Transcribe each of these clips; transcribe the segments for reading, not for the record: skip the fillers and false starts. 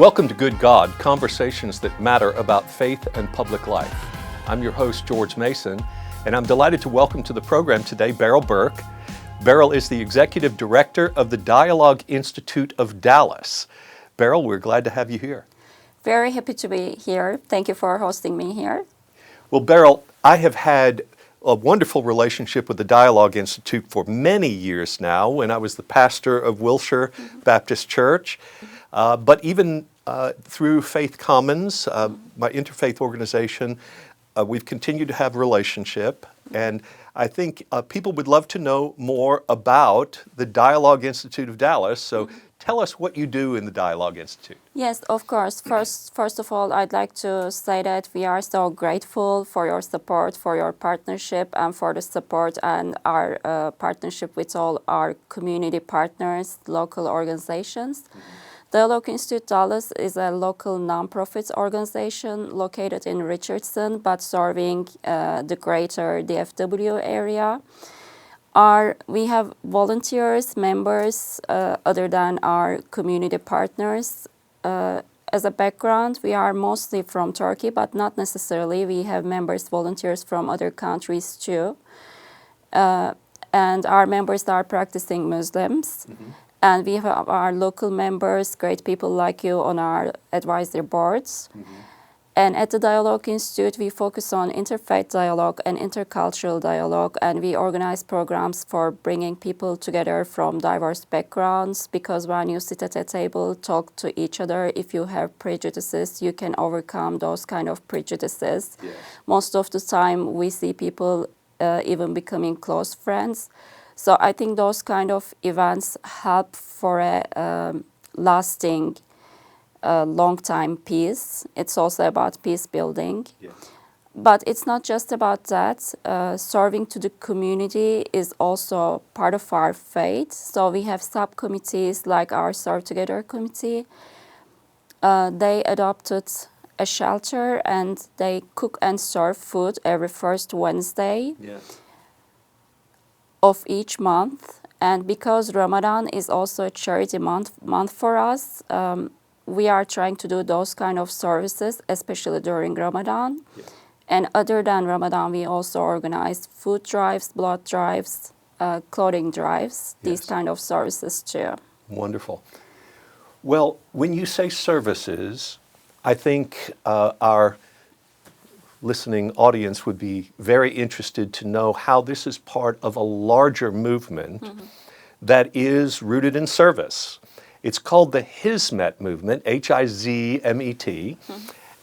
Welcome to Good God, conversations that matter about faith and public life. I'm your host, George Mason, and I'm delighted to welcome to the program today Beril Berk. Beril is the Executive Director of the Dialogue Institute of Dallas. Beril, we're glad to have you here. Very happy to be here. Thank you for hosting me here. Well, Beril, I have had a wonderful relationship with the Dialogue Institute for many years now when I was the pastor of Wilshire Baptist Church. But even through Faith Commons, my interfaith organization, we've continued to have a relationship. And I think people would love to know more about the Dialogue Institute of Dallas. So tell us what you do in the Dialogue Institute. Yes, of course. First of all, I'd like to say that we are so grateful for your support, for your partnership, and for the support and our partnership with all our community partners, local organizations. Dialogue Institute Dallas is a local nonprofit organization located in Richardson, but serving the greater DFW area. We have volunteers, members, other than our community partners. As a background, we are mostly from Turkey, but not necessarily. We have members, volunteers from other countries too. And our members are practicing Muslims. And we have our local members, great people like you, on our advisory boards. And at the Dialogue Institute, we focus on interfaith dialogue and intercultural dialogue, and we organize programs for bringing people together from diverse backgrounds, because when you sit at a table, talk to each other, if you have prejudices, you can overcome those kind of prejudices. Yes. Most of the time, we see people even becoming close friends. So I think those kind of events help for a lasting, long-time peace. It's also about peace building. Yes. But it's not just about that. Serving to the community is also part of our faith. So we have subcommittees like our Serve Together committee. They adopted a shelter and they cook and serve food every first Wednesday. Yes. Of each month. And because Ramadan is also a charity month for us, we are trying to do those kind of services, especially during Ramadan. Yeah. And other than Ramadan, we also organize food drives, blood drives, clothing drives, yes. These kind of services too. Wonderful. Well, when you say services, I think our listening audience would be very interested to know how this is part of a larger movement that is rooted in service. It's called the Hizmet movement, Hizmet,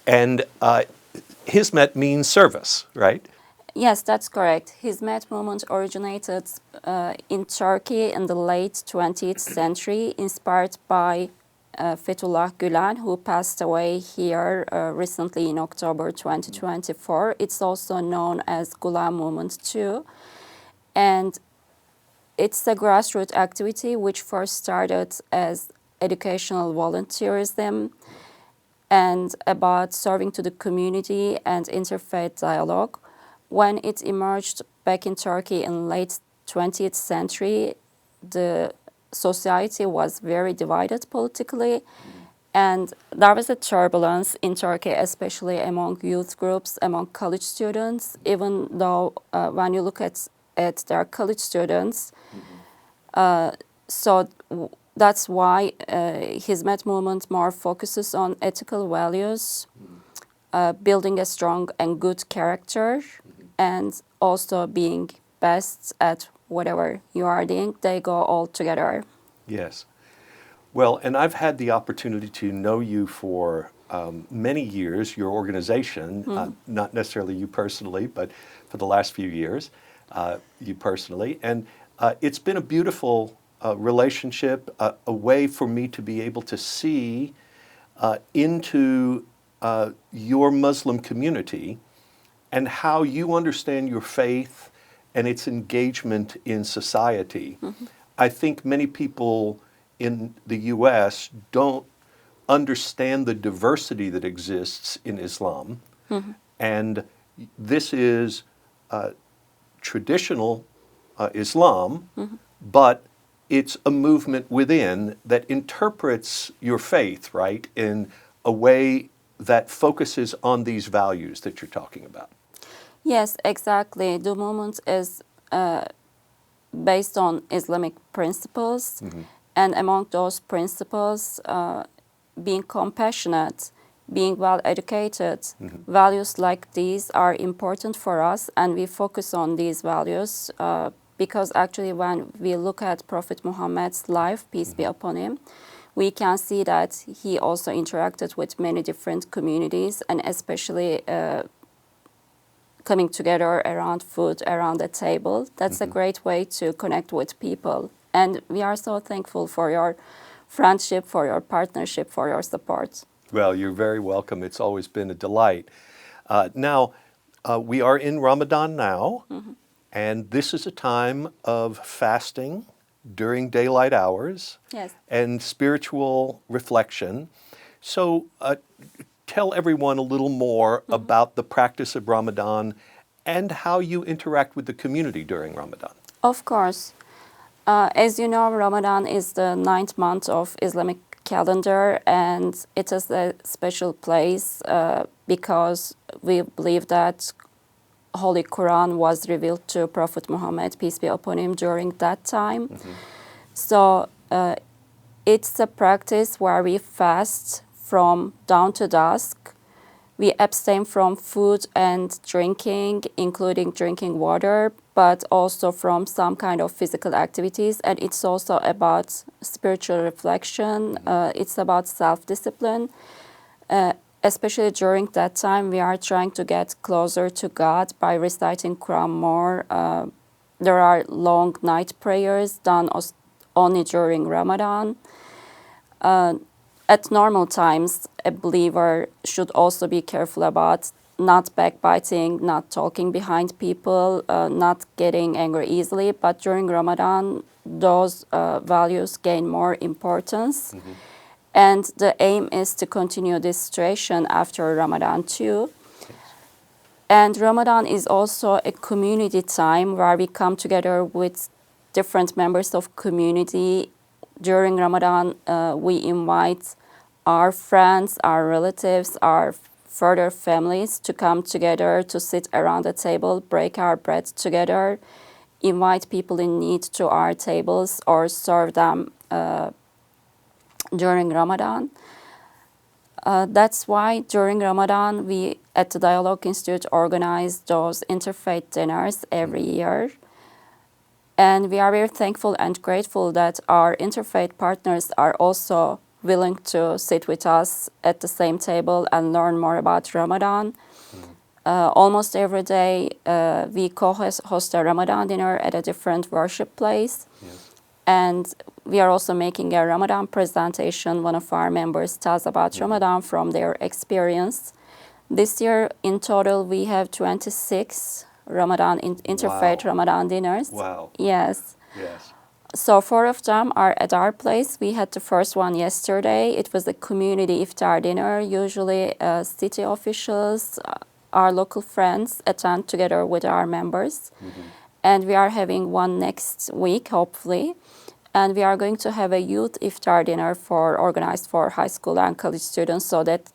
and Hizmet means service, right? Yes, that's correct. Hizmet movement originated in Turkey in the late 20th century, inspired by Fethullah Gülen, who passed away here recently in October 2024. It's also known as Gulen movement too. And it's a grassroots activity which first started as educational volunteerism and about serving to the community and interfaith dialogue. When it emerged back in Turkey in late 20th century, the society was very divided politically, and there was a turbulence in Turkey, especially among youth groups, among college students, even though when you look at their college students, so that's why Hizmet movement more focuses on ethical values, building a strong and good character, and also being best at whatever you are doing. They go all together. Yes. Well, and I've had the opportunity to know you for many years, your organization, not necessarily you personally, but for the last few years, you personally. And it's been a beautiful relationship, a way for me to be able to see into your Muslim community and how you understand your faith and its engagement in society. I think many people in the U.S. don't understand the diversity that exists in Islam. And this is traditional Islam, but it's a movement within that interprets your faith, right, in a way that focuses on these values that you're talking about. Yes, exactly. The movement is based on Islamic principles, and among those principles, being compassionate, being well educated, values like these are important for us, and we focus on these values because actually when we look at Prophet Muhammad's life, peace be upon him, we can see that he also interacted with many different communities, and especially coming together around food, around a table. That's a great way to connect with people. And we are so thankful for your friendship, for your partnership, for your support. Well, you're very welcome. It's always been a delight. Now, we are in Ramadan now, and this is a time of fasting during daylight hours Yes. and spiritual reflection. So tell everyone a little more about the practice of Ramadan and how you interact with the community during Ramadan. Of course. As you know, Ramadan is the 9th month of Islamic calendar, and it is a special place because we believe that Holy Quran was revealed to Prophet Muhammad, peace be upon him, during that time. So it's a practice where we fast from dawn to dusk. We abstain from food and drinking, including drinking water, but also from some kind of physical activities. And it's also about spiritual reflection. It's about self-discipline. Especially during that time, we are trying to get closer to God by reciting Quran more. There are long night prayers done only during Ramadan. At normal times, a believer should also be careful about not backbiting, not talking behind people, not getting angry easily. But during Ramadan, those values gain more importance. And the aim is to continue this situation after Ramadan too. And Ramadan is also a community time where we come together with different members of community. During Ramadan, we invite our friends, our relatives, our further families to come together to sit around the table, break our bread together, invite people in need to our tables or serve them during Ramadan. That's why during Ramadan, we at the Dialogue Institute organize those interfaith dinners every year. And we are very thankful and grateful that our interfaith partners are also willing to sit with us at the same table and learn more about Ramadan. Almost every day, we co-host a Ramadan dinner at a different worship place. Yes. And we are also making a Ramadan presentation. One of our members tells about Ramadan from their experience. This year, in total, we have 26 Ramadan interfaith Ramadan dinners. Wow. Yes. Yes. So 4 of them are at our place. We had the first one yesterday. It was a community iftar dinner. Usually city officials, our local friends attend together with our members. And we are having one next week, hopefully. And we are going to have a youth iftar dinner organized for high school and college students so that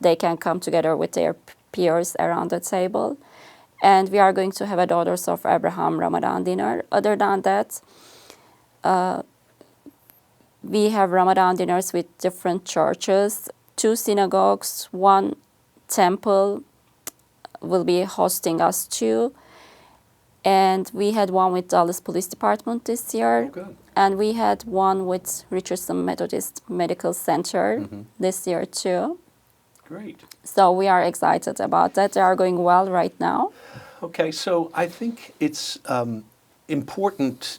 they can come together with their peers around the table. And we are going to have a Daughters of Abraham Ramadan dinner. Other than that, we have Ramadan dinners with different churches. 2 synagogues, 1 temple will be hosting us too. And we had one with Dallas Police Department this year. Oh, good. And we had one with Richardson Methodist Medical Center this year too. Great. So we are excited about that. They are going well right now. Okay, so I think it's important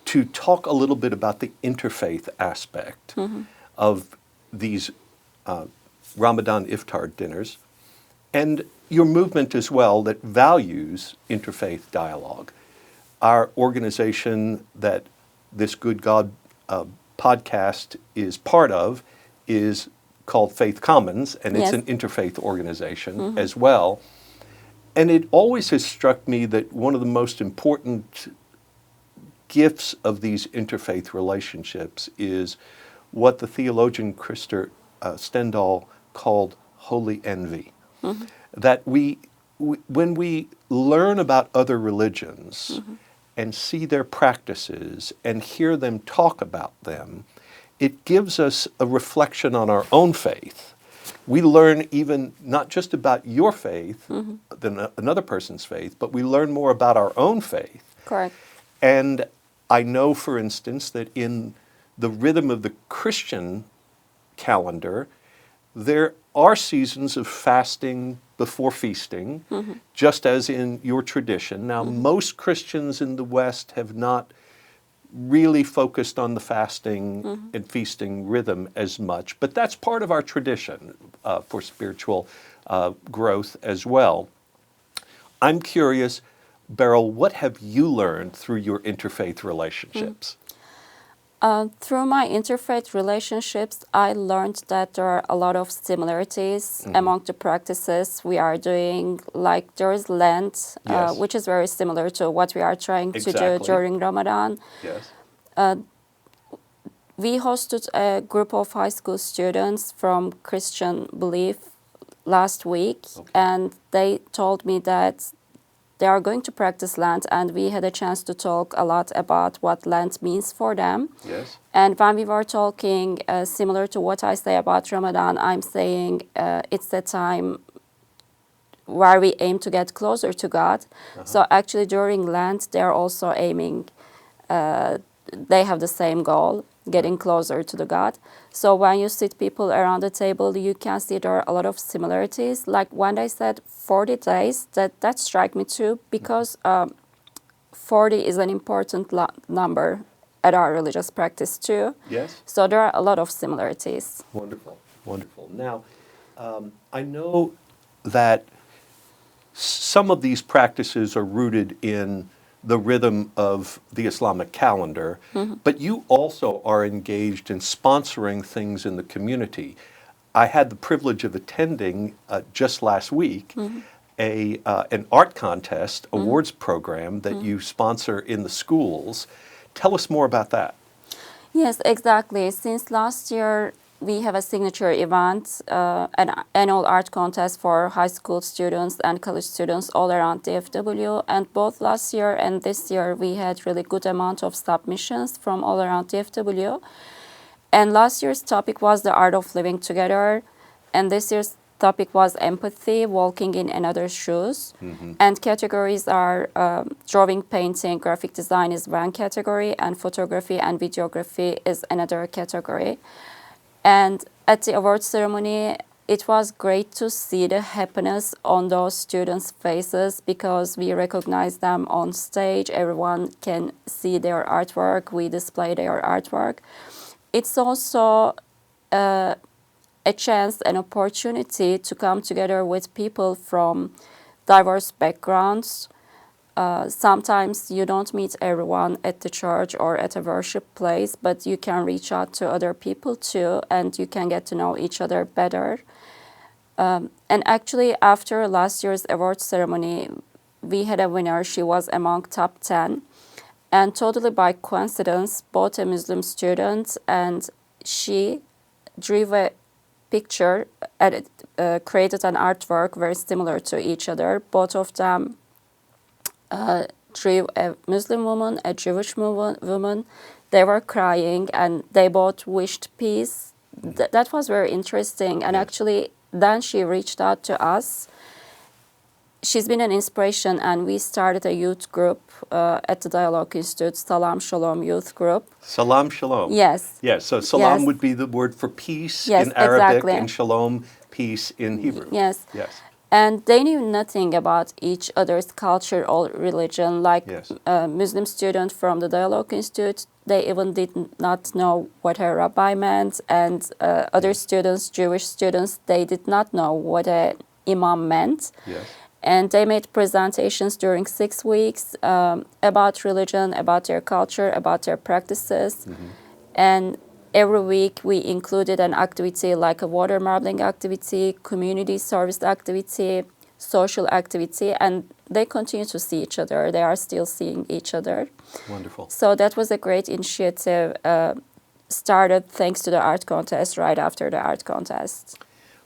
to talk a little bit about the interfaith aspect of these Ramadan iftar dinners and your movement as well that values interfaith dialogue. Our organization that this Good God podcast is part of is called Faith Commons, and it's Yes. an interfaith organization as well. And it always has struck me that one of the most important gifts of these interfaith relationships is what the theologian Christer Stendahl called holy envy. That when we learn about other religions and see their practices and hear them talk about them, it gives us a reflection on our own faith. We learn even not just about your faith, than another person's faith, but we learn more about our own faith. Correct. And I know, for instance, that in the rhythm of the Christian calendar, there are seasons of fasting before feasting, just as in your tradition. Now, most Christians in the West have not really focused on the fasting and feasting rhythm as much, but that's part of our tradition for spiritual growth as well. I'm curious, Beril, what have you learned through your interfaith relationships? Through my interfaith relationships, I learned that there are a lot of similarities among the practices we are doing. Like there is Lent, Yes. which is very similar to what we are trying to do during Ramadan. Yes. We hosted a group of high school students from Christian belief last week, and they told me that they are going to practice Lent, and we had a chance to talk a lot about what Lent means for them. Yes. And when we were talking, similar to what I say about Ramadan, I'm saying it's the time where we aim to get closer to God. So actually during Lent, they're also aiming, they have the same goal, getting closer to the God. So when you sit people around the table, you can see there are a lot of similarities. Like when they said 40 days, that struck me too, because 40 is an important number at our religious practice too. Yes. So there are a lot of similarities. Wonderful, wonderful. Now, I know that some of these practices are rooted in the rhythm of the Islamic calendar, but you also are engaged in sponsoring things in the community. I had the privilege of attending just last week an art contest awards program that you sponsor in the schools. Tell us more about that. Yes, exactly. Since last year, we have a signature event, an annual art contest for high school students and college students all around DFW. And both last year and this year, we had really good amount of submissions from all around DFW. And last year's topic was the art of living together. And this year's topic was empathy, walking in another's shoes. And categories are drawing, painting, graphic design is one category, and photography and videography is another category. And at the award ceremony, it was great to see the happiness on those students' faces because we recognize them on stage. Everyone can see their artwork. We display their artwork. It's also a chance, an opportunity to come together with people from diverse backgrounds. Sometimes you don't meet everyone at the church or at a worship place, but you can reach out to other people too, and you can get to know each other better. And actually, after last year's award ceremony, we had a winner. She was among top 10. And totally by coincidence, both a Muslim student and she drew a picture, created an artwork very similar to each other. Both of them drew a Muslim woman, a Jewish woman. They were crying and they both wished peace. That was very interesting. And actually, then she reached out to us. She's been an inspiration, and we started a youth group at the Dialogue Institute, Salam Shalom youth group. Salam Shalom. Yes. Yes, so salam Yes. would be the word for peace Yes, in Arabic, exactly. and shalom, peace in Hebrew. Yes. Yes. And they knew nothing about each other's culture or religion. Like Yes. a Muslim student from the Dialogue Institute, they even did not know what a rabbi meant. And other students, Jewish students, they did not know what an imam meant. Yes. And they made presentations during 6 weeks about religion, about their culture, about their practices. And every week we included an activity like a water marbling activity, community service activity, social activity. And they continue to see each other. They are still seeing each other. Wonderful. So that was a great initiative, started thanks to the art contest, right after the art contest.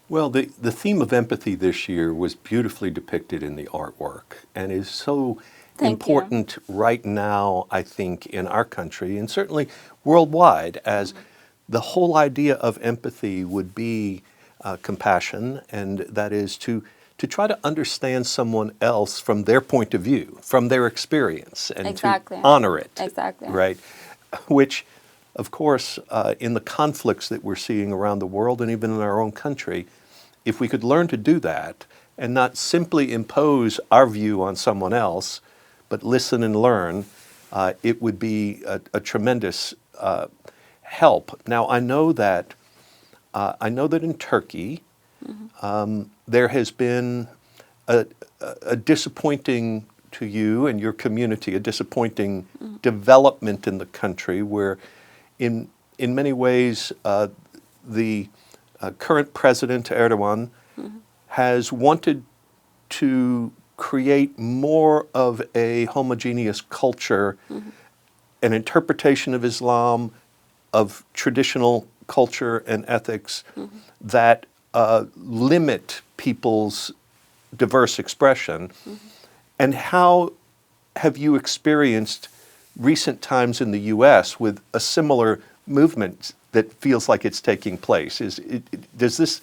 Well, the theme of empathy this year was beautifully depicted in the artwork and is so Thank important right now, I think, in our country and certainly worldwide, as the whole idea of empathy would be compassion, and that is to try to understand someone else from their point of view, from their experience, and Exactly. to honor it. Exactly. Right? Which, of course, in the conflicts that we're seeing around the world and even in our own country, if we could learn to do that and not simply impose our view on someone else, but listen and learn, it would be a tremendous help. Now, I know that in Turkey, there has been a disappointing to you and your community, a disappointing development in the country where in many ways the current president, Erdogan, has wanted to create more of a homogeneous culture, an interpretation of Islam, of traditional culture and ethics that limit people's diverse expression. And how have you experienced recent times in the U.S. with a similar movement that feels like it's taking place? Does this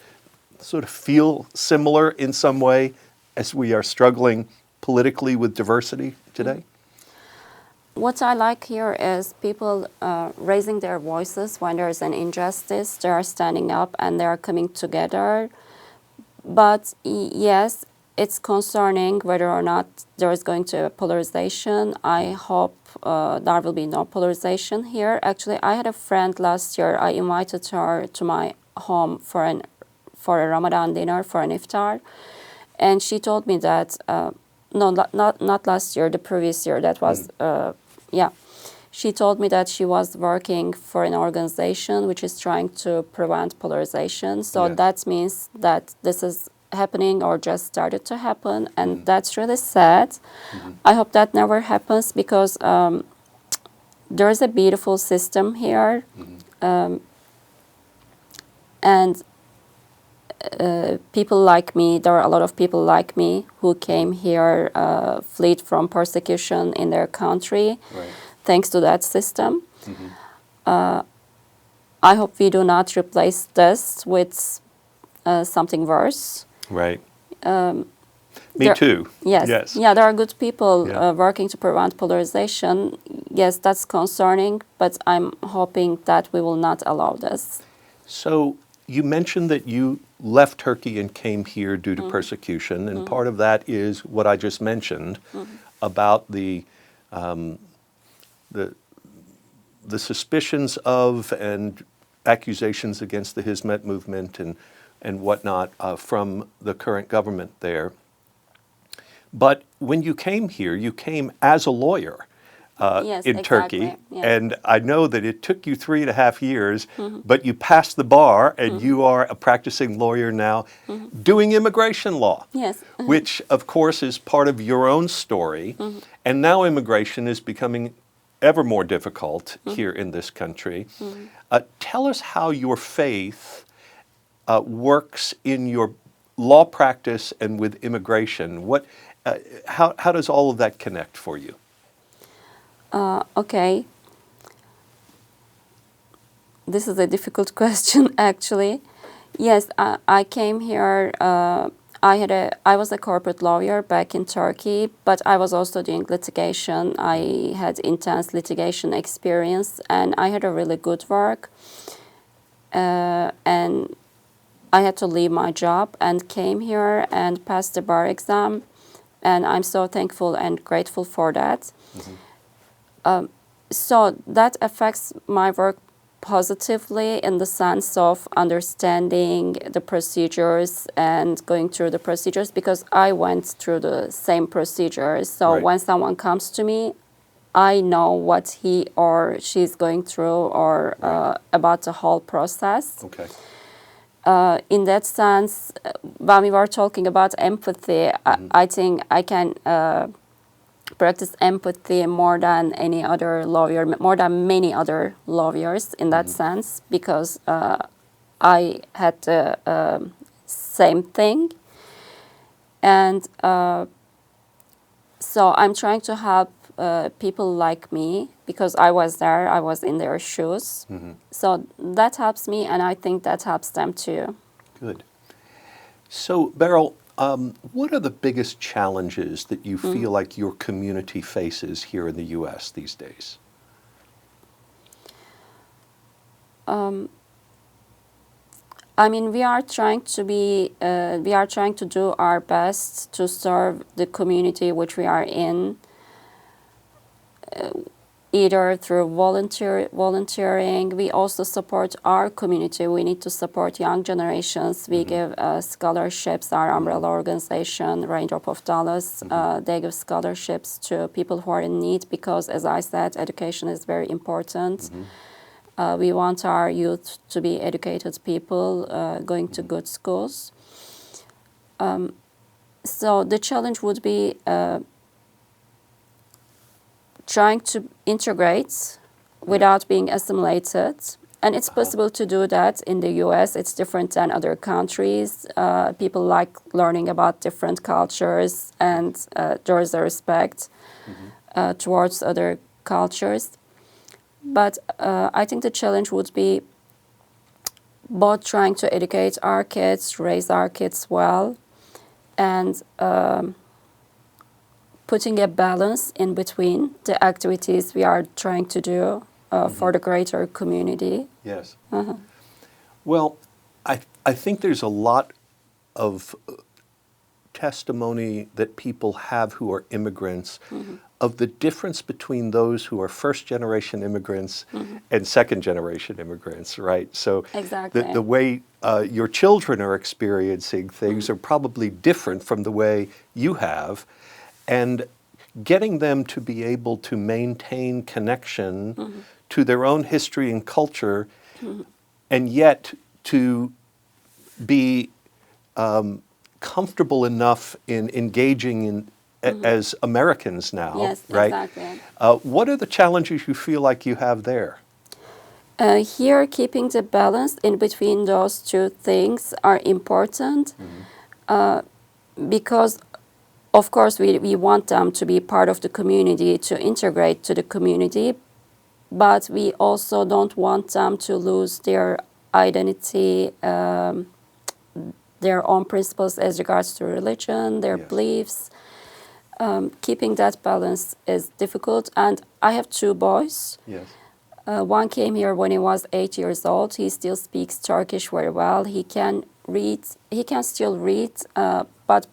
sort of feel similar in some way as we are struggling politically with diversity today? What I like here is people raising their voices when there's an injustice. They are standing up and they are coming together. But yes, it's concerning whether or not there is going to be polarization. I hope there will be no polarization here. Actually, I had a friend last year. I invited her to my home for a Ramadan dinner, for an iftar. And she told me that, not last year, the previous year, that was, She told me that she was working for an organization which is trying to prevent polarization. So that means that this is happening or just started to happen, and that's really sad. I hope that never happens because there's a beautiful system here, and people like me, there are a lot of people like me who came here, fled from persecution in their country, thanks to that system. I hope we do not replace this with something worse. Right. Me too. Yes. Yeah, there are good people working to prevent polarization. Yes, that's concerning, but I'm hoping that we will not allow this. So you mentioned that you left Turkey and came here due to persecution, and part of that is what I just mentioned about the suspicions of and accusations against the Hizmet movement and whatnot from the current government there. But when you came here, you came as a lawyer in Turkey. Yes. And I know that it took you 3.5 years, but you passed the bar and you are a practicing lawyer now doing immigration law, which of course is part of your own story. And now immigration is becoming ever more difficult here in this country. Tell us how your faith works in your law practice and with immigration. How does all of that connect for you? Okay. This is a difficult question, actually. Yes, I came here. I was a corporate lawyer back in Turkey, but I was also doing litigation. I had intense litigation experience, and I had a really good work. And I had to leave my job and came here and passed the bar exam, and I'm so thankful and grateful for that. So that affects my work positively in the sense of understanding the procedures and going through the procedures, because I went through the same procedures. So when someone comes to me, I know what he or she's going through or about the whole process. Okay. in that sense, when we were talking about empathy, I think I can practice empathy more than any other lawyer, more than many other lawyers in that sense, because I had the same thing. And so I'm trying to help people like me, because I was there, I was in their shoes. So that helps me, and I think that helps them too. Good. So, Beril, what are the biggest challenges that you feel like your community faces here in the U.S. these days? I mean, we are trying to do our best to serve the community which we are in, either through volunteering. We also support our community. We need to support young generations. We give scholarships. Our umbrella organization, Raindrop of Dallas, they give scholarships to people who are in need, because, as I said, education is very important. We want our youth to be educated people, going to good schools. So the challenge would be trying to integrate without being assimilated. And it's possible to do that in the US. It's different than other countries. People like learning about different cultures, and there is a respect towards other cultures. But I think the challenge would be both trying to educate our kids, raise our kids well, and putting a balance in between the activities we are trying to do for the greater community. Yes. Well, I think there's a lot of testimony that people have who are immigrants of the difference between those who are first-generation immigrants and second-generation immigrants, right? So Exactly. the way your children are experiencing things are probably different from the way you have. And getting them to be able to maintain connection to their own history and culture, and yet to be comfortable enough in engaging in as Americans now, Yes, right? exactly. What are the challenges you feel like you have there? Here, keeping the balance in between those two things are important, because, of course, we want them to be part of the community, to integrate to the community, but we also don't want them to lose their identity, their own principles as regards to religion, their beliefs. Keeping that balance is difficult. And I have two boys. Yes. One came here when he was 8 years old. He still speaks Turkish very well. He can read. He can still read, but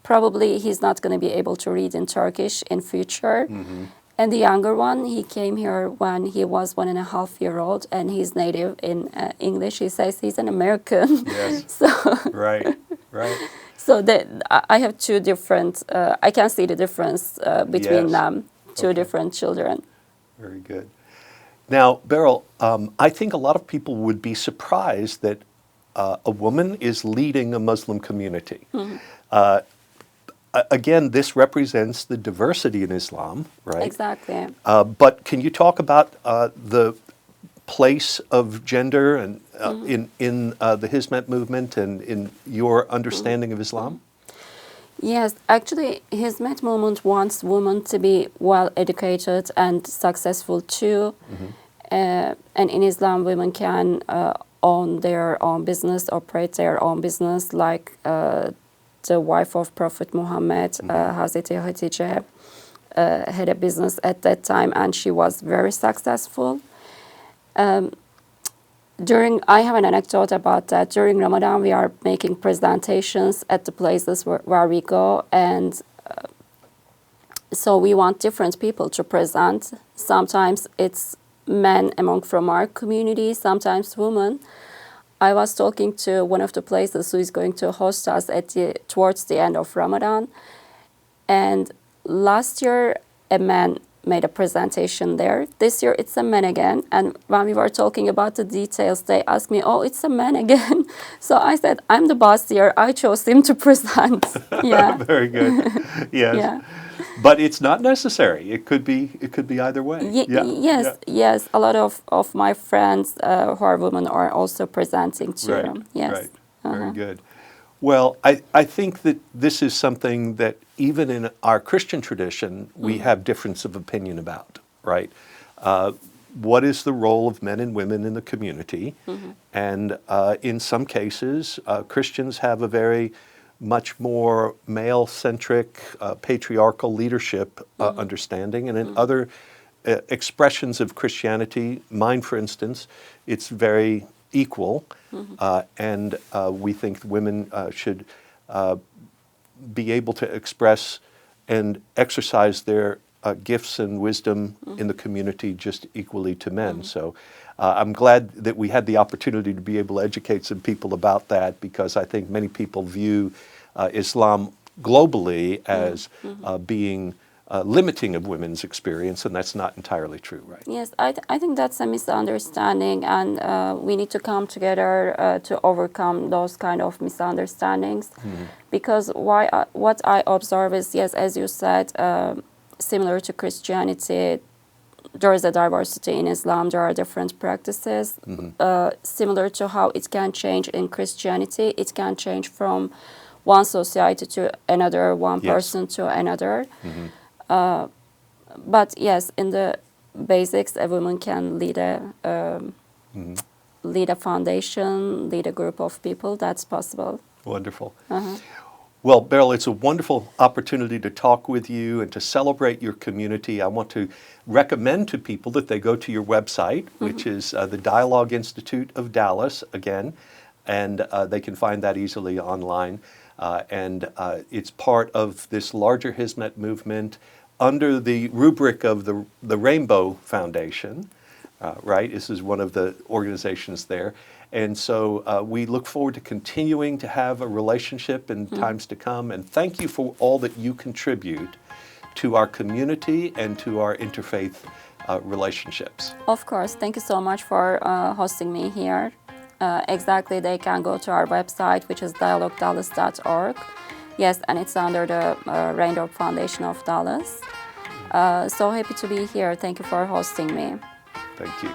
probably he's not going to be able to read in Turkish in future. And the younger one, he came here when he was 1.5 years old, and he's native in English. He says he's an American. Yes. So Right. Right. so I have two different. I can see the difference between Yes. them. Two Okay. different children. Very good. Now, Beril, I think a lot of people would be surprised that a woman is leading a Muslim community. Again, this represents the diversity in Islam, right? Exactly. But can you talk about the place of gender and in the Hizmet movement and in your understanding of Islam? Yes, actually, Hizmet movement wants women to be well educated and successful too. And in Islam, women can own their own business, operate their own business, like the wife of Prophet Muhammad, Hazreti Hatice, had a business at that time, and she was very successful. I have an anecdote about that. During Ramadan, we are making presentations at the places where we go, and so we want different people to present. Sometimes it's men from our community, sometimes women. I was talking to one of the places who is going to host us towards the end of Ramadan, and last year a man made a presentation there. This year it's a man again, and when we were talking about the details, they asked me, "Oh, it's a man again." So I said, "I'm the boss here. I chose him to present." Yeah. Very good. Yes. Yeah. But it's not necessary. It could be either way. Yeah. Yes, Yeah. yes. A lot of my friends who are women are also presenting too. Right. Yes. Right. Very good. Well, I think that this is something that even in our Christian tradition, we have difference of opinion about, right? What is the role of men and women in the community? And in some cases, Christians have a very much more male-centric, patriarchal leadership understanding, and in other expressions of Christianity, mine, for instance, it's very equal, and we think women should be able to express and exercise their gifts and wisdom in the community just equally to men. So I'm glad that we had the opportunity to be able to educate some people about that, because I think many people view Islam globally as being limiting of women's experience, and that's not entirely true, right? Yes, I think that's a misunderstanding, and we need to come together to overcome those kind of misunderstandings. Because what I observe is, yes, as you said, similar to Christianity, there is a diversity in Islam. There are different practices. Similar to how it can change in Christianity, it can change from one society to another, one person to another. But yes, in the basics, a woman can lead a foundation, lead a group of people. That's possible. Wonderful. Well, Beril, it's a wonderful opportunity to talk with you and to celebrate your community. I want to recommend to people that they go to your website, which is the Dialogue Institute of Dallas, again, and they can find that easily online. And it's part of this larger Hizmet movement under the rubric of the Rainbow Foundation, right? This is one of the organizations there. And so we look forward to continuing to have a relationship in times to come. And thank you for all that you contribute to our community and to our interfaith relationships. Of course. Thank you so much for hosting me here. Exactly, they can go to our website, which is dialoguedallas.org. Yes, and it's under the Rainbow Foundation of Dallas. So happy to be here. Thank you for hosting me. Thank you.